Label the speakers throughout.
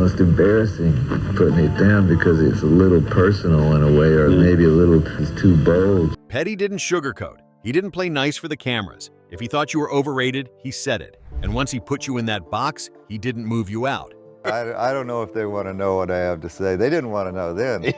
Speaker 1: almost embarrassing putting it down because it's a little personal in a way, or maybe a little too bold.
Speaker 2: Petty didn't sugarcoat. He didn't play nice for the cameras. If he thought you were overrated, he said it. And once he put you in that box, he didn't move you out.
Speaker 3: I don't know if they want to know what I have to say. They didn't want to know then.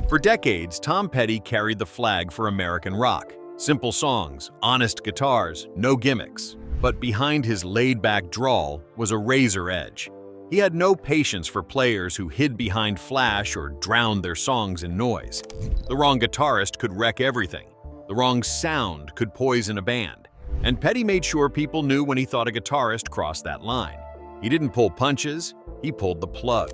Speaker 2: For decades, Tom Petty carried the flag for American rock. Simple songs, honest guitars, no gimmicks. But behind his laid-back drawl was a razor edge. He had no patience for players who hid behind flash or drowned their songs in noise. The wrong guitarist could wreck everything. The wrong sound could poison a band. And Petty made sure people knew when he thought a guitarist crossed that line. He didn't pull punches, he pulled the plug.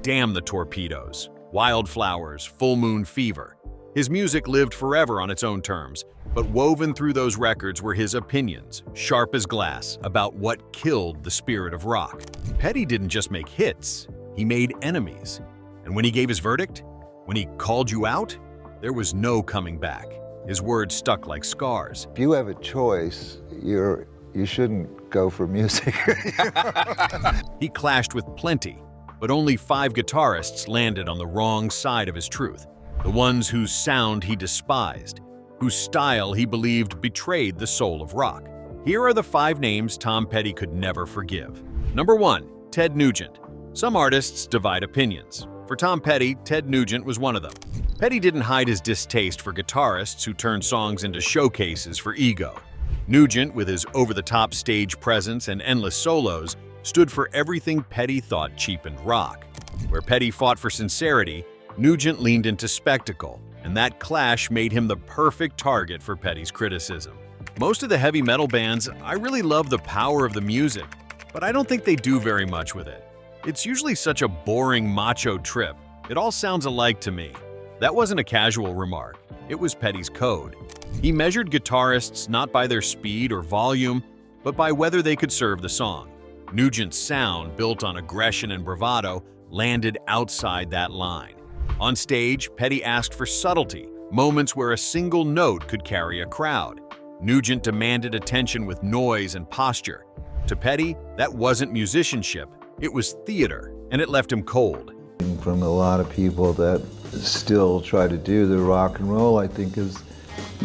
Speaker 2: Damn the Torpedoes, Wildflowers, Full Moon Fever. His music lived forever on its own terms, but woven through those records were his opinions, sharp as glass, about what killed the spirit of rock. Petty didn't just make hits, he made enemies. And when he gave his verdict, when he called you out, there was no coming back. His words stuck like scars.
Speaker 3: If you have a choice, you shouldn't go for music.
Speaker 2: He clashed with plenty, but only 5 guitarists landed on the wrong side of his truth. The ones whose sound he despised, whose style he believed betrayed the soul of rock. Here are the 5 names Tom Petty could never forgive. Number 1, Ted Nugent. Some artists divide opinions. For Tom Petty, Ted Nugent was one of them. Petty didn't hide his distaste for guitarists who turned songs into showcases for ego. Nugent, with his over-the-top stage presence and endless solos, stood for everything Petty thought cheapened rock. Where Petty fought for sincerity, Nugent leaned into spectacle, and that clash made him the perfect target for Petty's criticism. Most of the heavy metal bands, I really love the power of the music, but I don't think they do very much with it. It's usually such a boring macho trip. It all sounds alike to me. That wasn't a casual remark. It was Petty's code. He measured guitarists not by their speed or volume, but by whether they could serve the song. Nugent's sound, built on aggression and bravado, landed outside that line. On stage, Petty asked for subtlety, moments where a single note could carry a crowd. Nugent demanded attention with noise and posture. To Petty, that wasn't musicianship, it was theater, and it left him cold.
Speaker 3: From a lot of people that still try to do the rock and roll, I think, is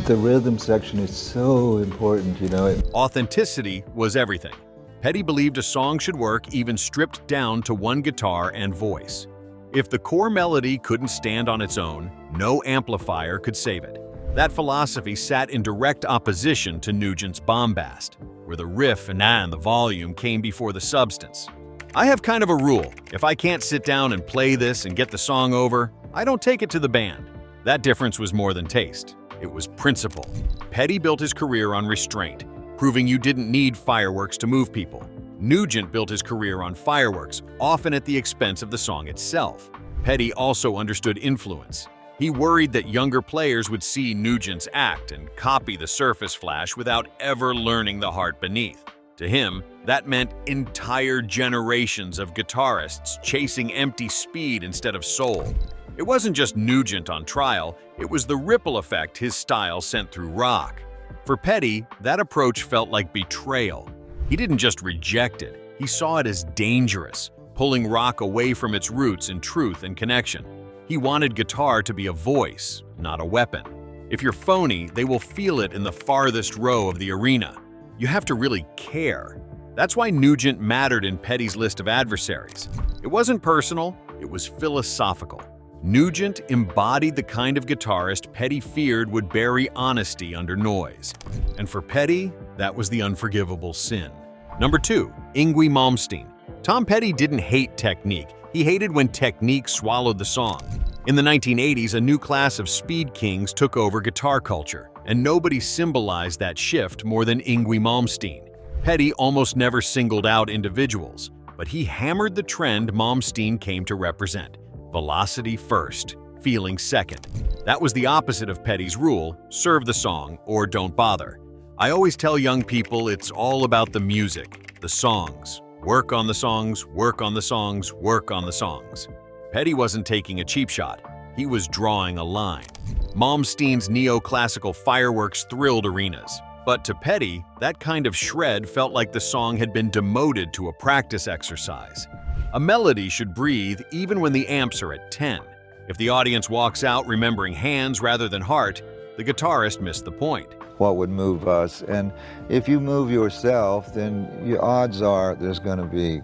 Speaker 3: the rhythm section is so important, you know.
Speaker 2: Authenticity was everything. Petty believed a song should work even stripped down to one guitar and voice. If the core melody couldn't stand on its own, no amplifier could save it. That philosophy sat in direct opposition to Nugent's bombast, where the riff and the volume came before the substance. I have kind of a rule. If I can't sit down and play this and get the song over, I don't take it to the band. That difference was more than taste. It was principle. Petty built his career on restraint, proving you didn't need fireworks to move people. Nugent built his career on fireworks, often at the expense of the song itself. Petty also understood influence. He worried that younger players would see Nugent's act and copy the surface flash without ever learning the heart beneath. To him, that meant entire generations of guitarists chasing empty speed instead of soul. It wasn't just Nugent on trial, it was the ripple effect his style sent through rock. For Petty, that approach felt like betrayal. He didn't just reject it, he saw it as dangerous, pulling rock away from its roots in truth and connection. He wanted guitar to be a voice, not a weapon. If you're phony, they will feel it in the farthest row of the arena. You have to really care. That's why Nugent mattered in Petty's list of adversaries. It wasn't personal, it was philosophical. Nugent embodied the kind of guitarist Petty feared would bury honesty under noise. And for Petty, that was the unforgivable sin. Number 2, Yngwie Malmsteen. Tom Petty didn't hate technique, he hated when technique swallowed the song. In the 1980s, a new class of speed kings took over guitar culture, and nobody symbolized that shift more than Yngwie Malmsteen. Petty almost never singled out individuals, but he hammered the trend Malmsteen came to represent. Velocity first, feeling second. That was the opposite of Petty's rule, serve the song or don't bother. I always tell young people it's all about the music, the songs. Work on the songs, work on the songs, work on the songs. Petty wasn't taking a cheap shot, he was drawing a line. Malmsteen's neoclassical fireworks thrilled arenas. But to Petty, that kind of shred felt like the song had been demoted to a practice exercise. A melody should breathe even when the amps are at 10. If the audience walks out remembering hands rather than heart, the guitarist missed the point.
Speaker 3: What would move us? And if you move yourself, then your odds are there's going to be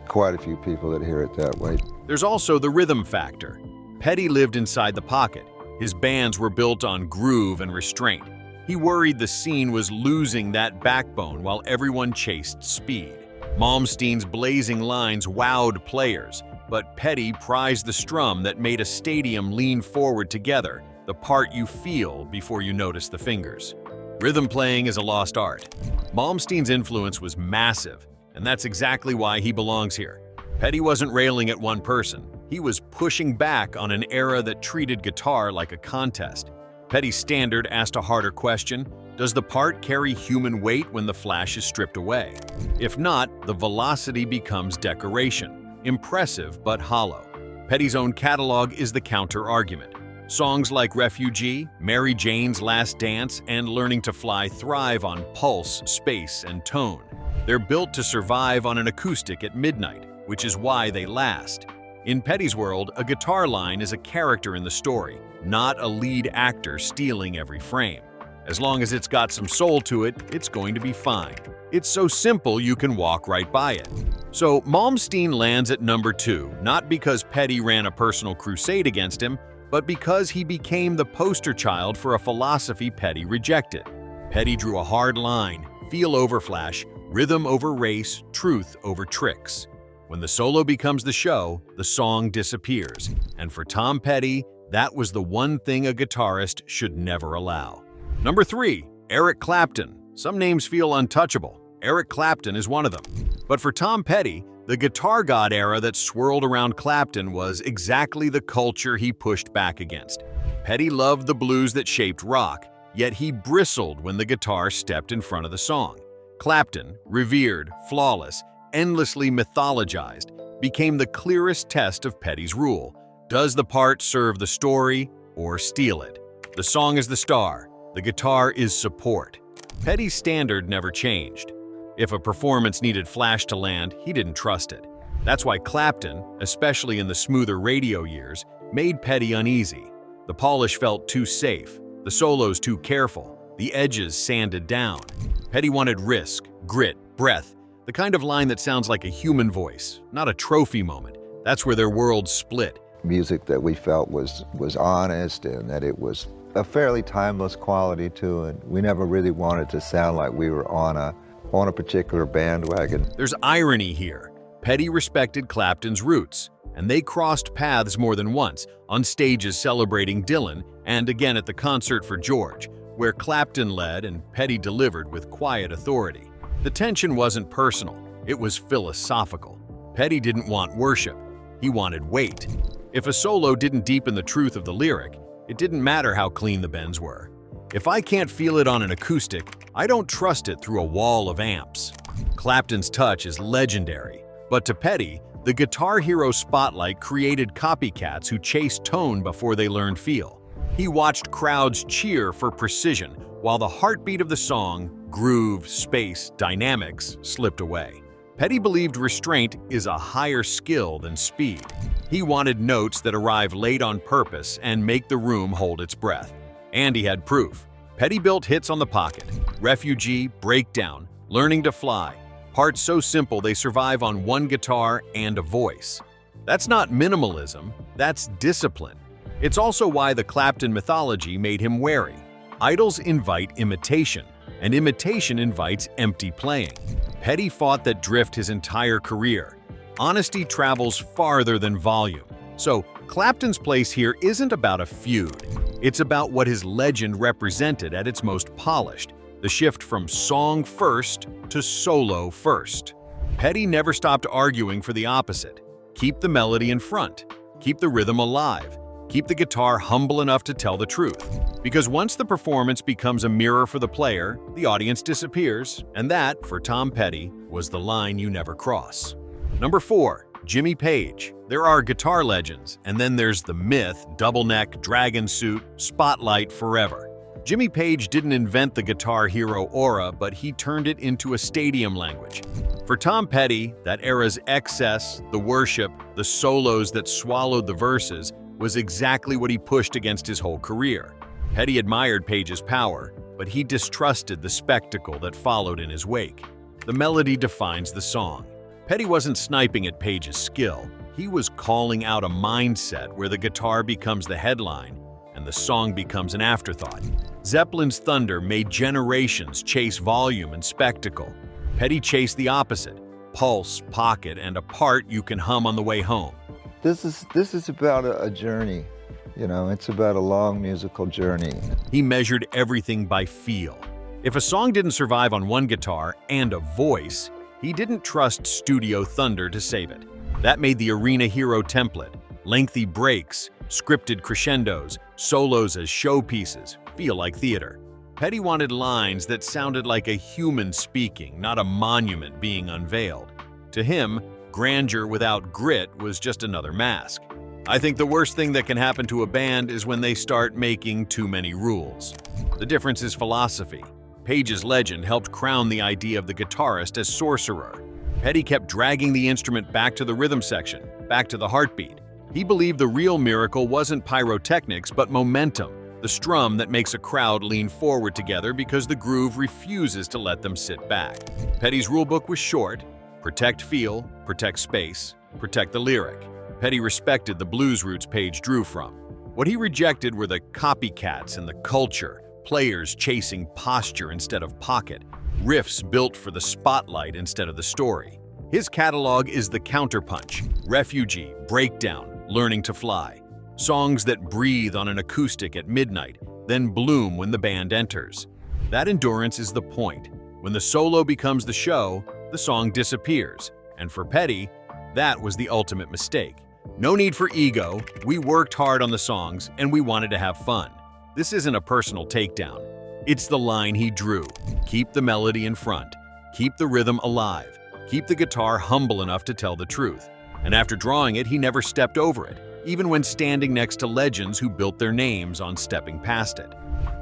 Speaker 3: quite a few people that hear it that way.
Speaker 2: There's also the rhythm factor. Petty lived inside the pocket. His bands were built on groove and restraint. He worried the scene was losing that backbone while everyone chased speed. Malmsteen's blazing lines wowed players, but Petty prized the strum that made a stadium lean forward together, the part you feel before you notice the fingers. Rhythm playing is a lost art. Malmsteen's influence was massive, and that's exactly why he belongs here. Petty wasn't railing at one person. He was pushing back on an era that treated guitar like a contest. Petty's standard asked a harder question: does the part carry human weight when the flash is stripped away? If not, the velocity becomes decoration, impressive but hollow. Petty's own catalog is the counter-argument. Songs like Refugee, Mary Jane's Last Dance, and Learning to Fly thrive on pulse, space, and tone. They're built to survive on an acoustic at midnight, which is why they last. In Petty's world, a guitar line is a character in the story, not a lead actor stealing every frame. As long as it's got some soul to it, it's going to be fine. It's so simple you can walk right by it. So Malmsteen lands at number 2, not because Petty ran a personal crusade against him, but because he became the poster child for a philosophy Petty rejected. Petty drew a hard line: feel over flash, rhythm over race, truth over tricks. When the solo becomes the show, the song disappears. And for Tom Petty, that was the one thing a guitarist should never allow. Number 3, Eric Clapton. Some names feel untouchable. Eric Clapton is one of them. But for Tom Petty, the guitar god era that swirled around Clapton was exactly the culture he pushed back against. Petty loved the blues that shaped rock, yet he bristled when the guitar stepped in front of the song. Clapton, revered, flawless, endlessly mythologized, became the clearest test of Petty's rule. Does the part serve the story or steal it? The song is the star. The guitar is support. Petty's standard never changed. If a performance needed flash to land, he didn't trust it. That's why Clapton, especially in the smoother radio years, made Petty uneasy. The polish felt too safe, the solos too careful, the edges sanded down. Petty wanted risk, grit, breath, the kind of line that sounds like a human voice, not a trophy moment. That's where their worlds split.
Speaker 3: Music that we felt was honest, and that it was a fairly timeless quality to it. We never really wanted to sound like we were on a particular bandwagon.
Speaker 2: There's irony here. Petty respected Clapton's roots, and they crossed paths more than once, on stages celebrating Dylan and again at the concert for George, where Clapton led and Petty delivered with quiet authority. The tension wasn't personal, it was philosophical. Petty didn't want worship, he wanted weight. If a solo didn't deepen the truth of the lyric, it didn't matter how clean the bends were. If I can't feel it on an acoustic, I don't trust it through a wall of amps. Clapton's touch is legendary, but to Petty, the Guitar Hero spotlight created copycats who chased tone before they learned feel. He watched crowds cheer for precision, while the heartbeat of the song, groove, space, dynamics, slipped away. Petty believed restraint is a higher skill than speed. He wanted notes that arrive late on purpose and make the room hold its breath. And he had proof. Petty built hits on the pocket: Refugee, Breakdown, Learning to Fly, parts so simple they survive on one guitar and a voice. That's not minimalism, that's discipline. It's also why the Clapton mythology made him wary. Idols invite imitation, and imitation invites empty playing. Petty fought that drift his entire career. Honesty travels farther than volume. So Clapton's place here isn't about a feud. It's about what his legend represented at its most polished, the shift from song first to solo first. Petty never stopped arguing for the opposite. Keep the melody in front. Keep the rhythm alive. Keep the guitar humble enough to tell the truth. Because once the performance becomes a mirror for the player, the audience disappears, and that, for Tom Petty, was the line you never cross. Number 4. Jimmy Page. There are guitar legends, and then there's the myth, double neck, dragon suit, spotlight forever. Jimmy Page didn't invent the guitar hero aura, but he turned it into a stadium language. For Tom Petty, that era's excess, the worship, the solos that swallowed the verses, was exactly what he pushed against his whole career. Petty admired Page's power, but he distrusted the spectacle that followed in his wake. The melody defines the song. Petty wasn't sniping at Page's skill. He was calling out a mindset where the guitar becomes the headline and the song becomes an afterthought. Zeppelin's Thunder made generations chase volume and spectacle. Petty chased the opposite: pulse, pocket, and a part you can hum on the way home.
Speaker 3: This is about a journey. You know, it's about a long musical journey.
Speaker 2: He measured everything by feel. If a song didn't survive on one guitar and a voice, he didn't trust studio thunder to save it. That made the arena hero template: lengthy breaks, scripted crescendos, solos as showpieces, feel like theater. Petty wanted lines that sounded like a human speaking, not a monument being unveiled. To him, grandeur without grit was just another mask. I think the worst thing that can happen to a band is when they start making too many rules. The difference is philosophy. Page's legend helped crown the idea of the guitarist as sorcerer. Petty kept dragging the instrument back to the rhythm section, back to the heartbeat. He believed the real miracle wasn't pyrotechnics, but momentum, the strum that makes a crowd lean forward together because the groove refuses to let them sit back. Petty's rulebook was short: protect feel, protect space, protect the lyric. Petty respected the blues roots Page drew from. What he rejected were the copycats in the culture, players chasing posture instead of pocket, riffs built for the spotlight instead of the story. His catalog is the counterpunch: Refugee, Breakdown, Learning to Fly. Songs that breathe on an acoustic at midnight, then bloom when the band enters. That endurance is the point. When the solo becomes the show, the song disappears. And for Petty, that was the ultimate mistake. No need for ego. We worked hard on the songs, and we wanted to have fun. This isn't a personal takedown. It's the line he drew: keep the melody in front, keep the rhythm alive, keep the guitar humble enough to tell the truth. And after drawing it, he never stepped over it, even when standing next to legends who built their names on stepping past it.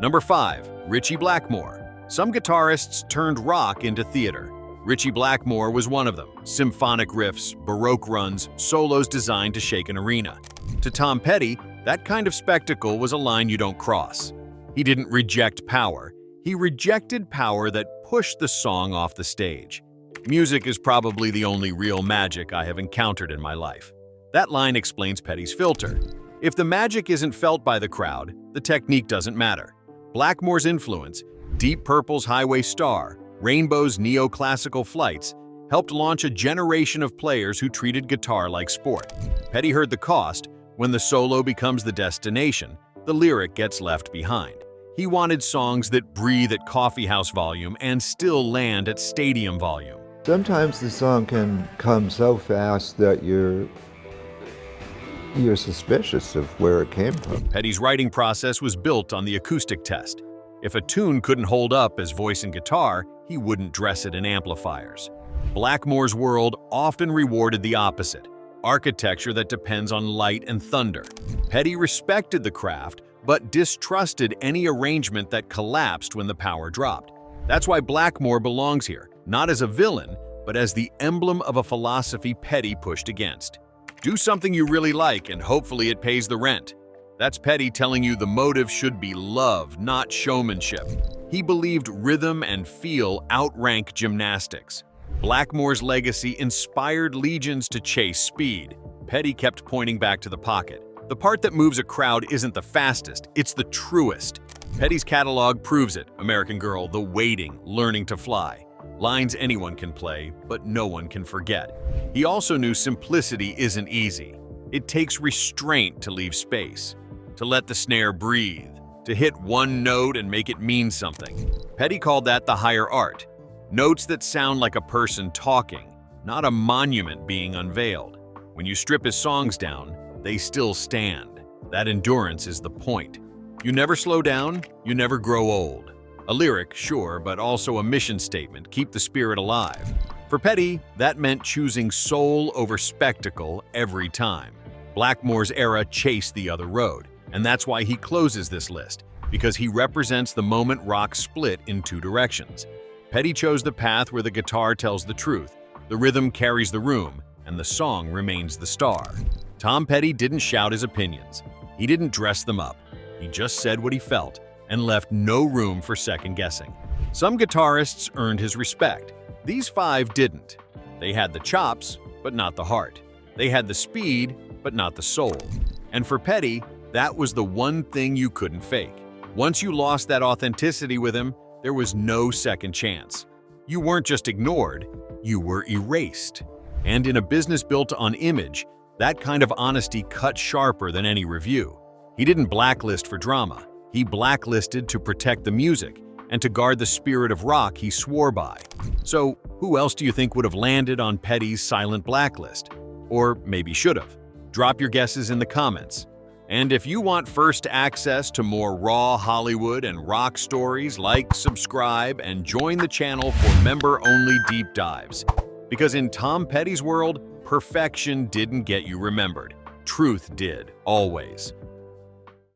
Speaker 2: Number 5, Ritchie Blackmore. Some guitarists turned rock into theater. Ritchie Blackmore was one of them. Symphonic riffs, baroque runs, solos designed to shake an arena. To Tom Petty, that kind of spectacle was a line you don't cross. He didn't reject power. He rejected power that pushed the song off the stage. Music is probably the only real magic I have encountered in my life. That line explains Petty's filter. If the magic isn't felt by the crowd, the technique doesn't matter. Blackmore's influence, Deep Purple's Highway Star, Rainbow's neoclassical flights, helped launch a generation of players who treated guitar like sport. Petty heard the cost: when the solo becomes the destination, the lyric gets left behind. He wanted songs that breathe at coffeehouse volume and still land at stadium volume.
Speaker 3: Sometimes the song can come so fast that you're suspicious of where it came from.
Speaker 2: Petty's writing process was built on the acoustic test. If a tune couldn't hold up as voice and guitar, he wouldn't dress it in amplifiers. Blackmore's world often rewarded the opposite: architecture that depends on light and thunder. Petty respected the craft, but distrusted any arrangement that collapsed when the power dropped. That's why Blackmore belongs here, not as a villain, but as the emblem of a philosophy Petty pushed against. Do something you really like, and hopefully it pays the rent. That's Petty telling you the motive should be love, not showmanship. He believed rhythm and feel outrank gymnastics. Blackmore's legacy inspired legions to chase speed. Petty kept pointing back to the pocket. The part that moves a crowd isn't the fastest, it's the truest. Petty's catalog proves it: American Girl, The Waiting, Learning to Fly. Lines anyone can play, but no one can forget. He also knew simplicity isn't easy. It takes restraint to leave space, to let the snare breathe, to hit one note and make it mean something. Petty called that the higher art. Notes that sound like a person talking, not a monument being unveiled. When you strip his songs down, they still stand. That endurance is the point. You never slow down, you never grow old. A lyric, sure, but also a mission statement: keep the spirit alive. For Petty, that meant choosing soul over spectacle every time. Blackmore's era chased the other road, and that's why he closes this list. because he represents the moment rock split in two directions. Petty chose the path where the guitar tells the truth, the rhythm carries the room, and the song remains the star. Tom Petty didn't shout his opinions. He didn't dress them up. He just said what he felt and left no room for second guessing. Some guitarists earned his respect. These five didn't. They had the chops, but not the heart. They had the speed, but not the soul. And for Petty, that was the one thing you couldn't fake. Once you lost that authenticity with him, there was no second chance. You weren't just ignored, you were erased. And in a business built on image, that kind of honesty cut sharper than any review. He didn't blacklist for drama. He blacklisted to protect the music and to guard the spirit of rock he swore by. So, who else do you think would have landed on Petty's silent blacklist? Or maybe should have? Drop your guesses in the comments. And if you want first access to more raw Hollywood and rock stories, like, subscribe, and join the channel for member-only deep dives. Because in Tom Petty's world, perfection didn't get you remembered. Truth did, always.